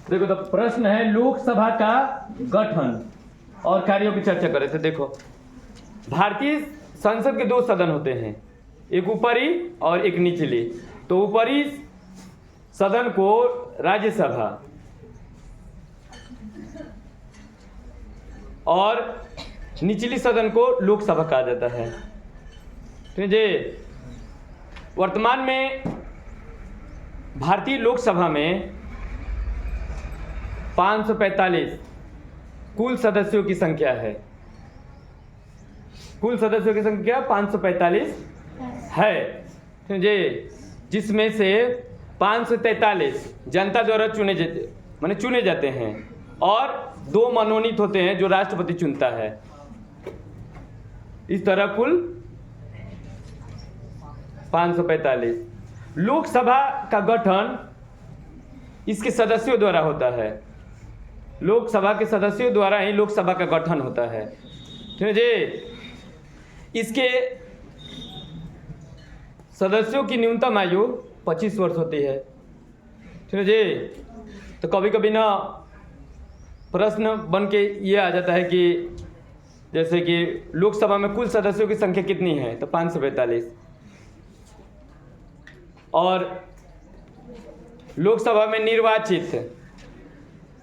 देखो तो प्रश्न है लोकसभा का गठन और कार्यों की चर्चा कर रहे थे। देखो भारतीय संसद के दो सदन होते हैं, एक ऊपरी और एक निचली। तो ऊपरी सदन को राज्यसभा और निचली सदन को लोकसभा कहा जाता है। तो ये वर्तमान में भारतीय लोकसभा में 545 कुल सदस्यों की संख्या है। कुल सदस्यों की संख्या 545 है। तो ये जिसमें से 543 जनता द्वारा चुने जाते हैं और 2 मनोनीत होते हैं जो राष्ट्रपति चुनता है। इस तरह कुल 545। लोकसभा का गठन इसके सदस्यों द्वारा होता है। लोकसभा के सदस्यों द्वारा ही लोकसभा का गठन होता है। ठीक है। इसके सदस्यों की न्यूनतम आयु 25 वर्ष होती है। ठीक है जी। तो कभी कभी ना प्रश्न बन के ये आ जाता है कि जैसे कि लोकसभा में कुल सदस्यों की संख्या कितनी है, तो 545 और लोकसभा में निर्वाचित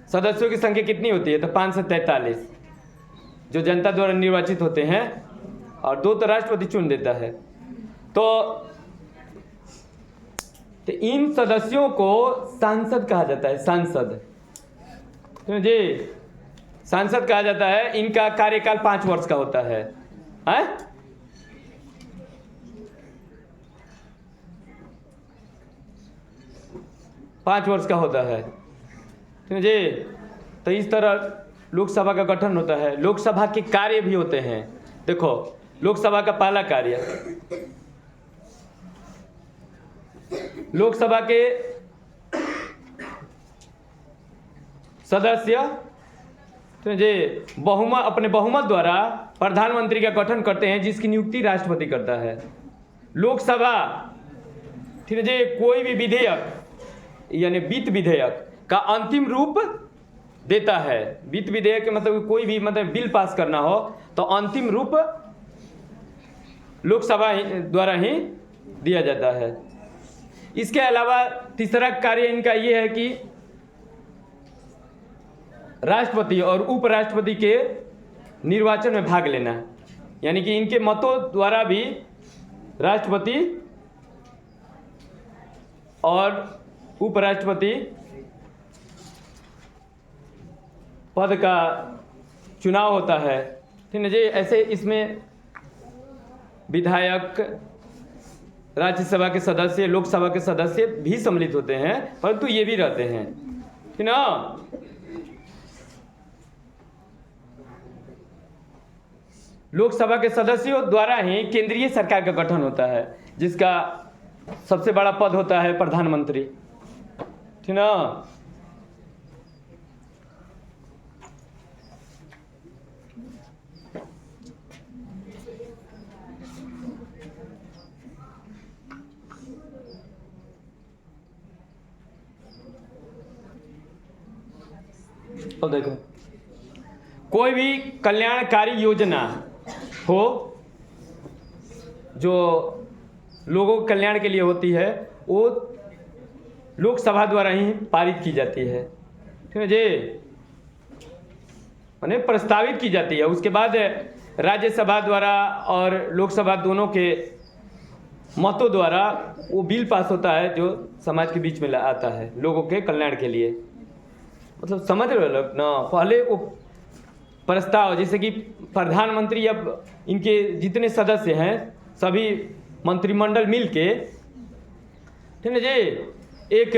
सदस्यों की संख्या कितनी होती है, तो 543 जो जनता द्वारा निर्वाचित होते हैं और 2 तो राष्ट्रपति चुन देता है। तो इन सदस्यों को सांसद कहा जाता है। सांसद तो जी सांसद कहा जाता है। इनका कार्यकाल 5 वर्ष का होता है। 5 वर्ष का होता है। ठीक है जी। तो इस तरह लोकसभा का गठन होता है। लोकसभा के कार्य भी होते हैं। देखो लोकसभा का पहला कार्य, लोकसभा के सदस्य तो जी अपने बहुमत द्वारा प्रधानमंत्री का गठन करते हैं जिसकी नियुक्ति राष्ट्रपति करता है। लोकसभा ठीक है जी कोई भी विधेयक यानी वित्त विधेयक का अंतिम रूप देता है। वित्त विधेयक के मतलब कोई भी बिल पास करना हो तो अंतिम रूप लोकसभा द्वारा ही दिया जाता है। इसके अलावा तीसरा कार्य इनका ये है कि राष्ट्रपति और उपराष्ट्रपति के निर्वाचन में भाग लेना, यानी कि इनके मतों द्वारा भी राष्ट्रपति और उपराष्ट्रपति पद का चुनाव होता है। ठीक है जी। ऐसे इसमें विधायक, राज्यसभा के सदस्य, लोकसभा के सदस्य भी सम्मिलित होते हैं, परंतु ये भी रहते हैं। ठीक ना। लोकसभा के सदस्यों द्वारा ही केंद्रीय सरकार का गठन होता है जिसका सबसे बड़ा पद होता है प्रधानमंत्री। ठीक ना। अब देखो कोई भी कल्याणकारी योजना हो जो लोगों के कल्याण के लिए होती है वो लोकसभा द्वारा ही पारित की जाती है। ठीक है जी। माने प्रस्तावित की जाती है। उसके बाद राज्यसभा द्वारा और लोकसभा दोनों के मतों द्वारा वो बिल पास होता है जो समाज के बीच में आता है लोगों के कल्याण के लिए। मतलब समझ रहे हो ना। पहले वो प्रस्ताव जैसे कि प्रधानमंत्री अब इनके जितने सदस्य हैं सभी मंत्रिमंडल मिलके ठीक है जी एक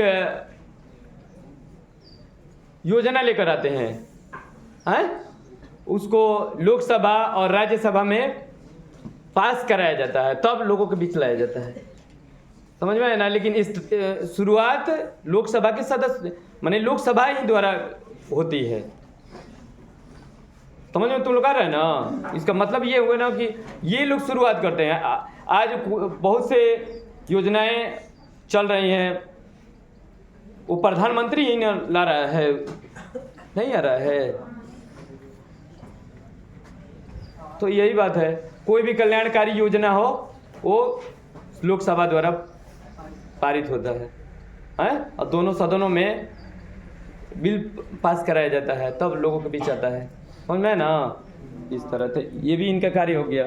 योजना लेकर आते हैं। उसको लोकसभा और राज्यसभा में पास कराया जाता है, तब लोगों के बीच लाया जाता है। समझ में आया ना। लेकिन इस शुरुआत लोकसभा के सदस्य माने लोकसभा ही द्वारा होती है। समझ में तुम लोग आ रहे हैं ना। इसका मतलब ये हुआ ना कि ये लोग शुरुआत करते हैं। आज बहुत से योजनाएं चल रही हैं वो प्रधानमंत्री ही न ला रहा है, नहीं आ रहा है। तो यही बात है, कोई भी कल्याणकारी योजना हो वो लोकसभा द्वारा पारित होता है, और दोनों सदनों में बिल पास कराया जाता है, तब लोगों के बीच आता है। समझ में ना, इस तरह से ये भी इनका कार्य हो गया।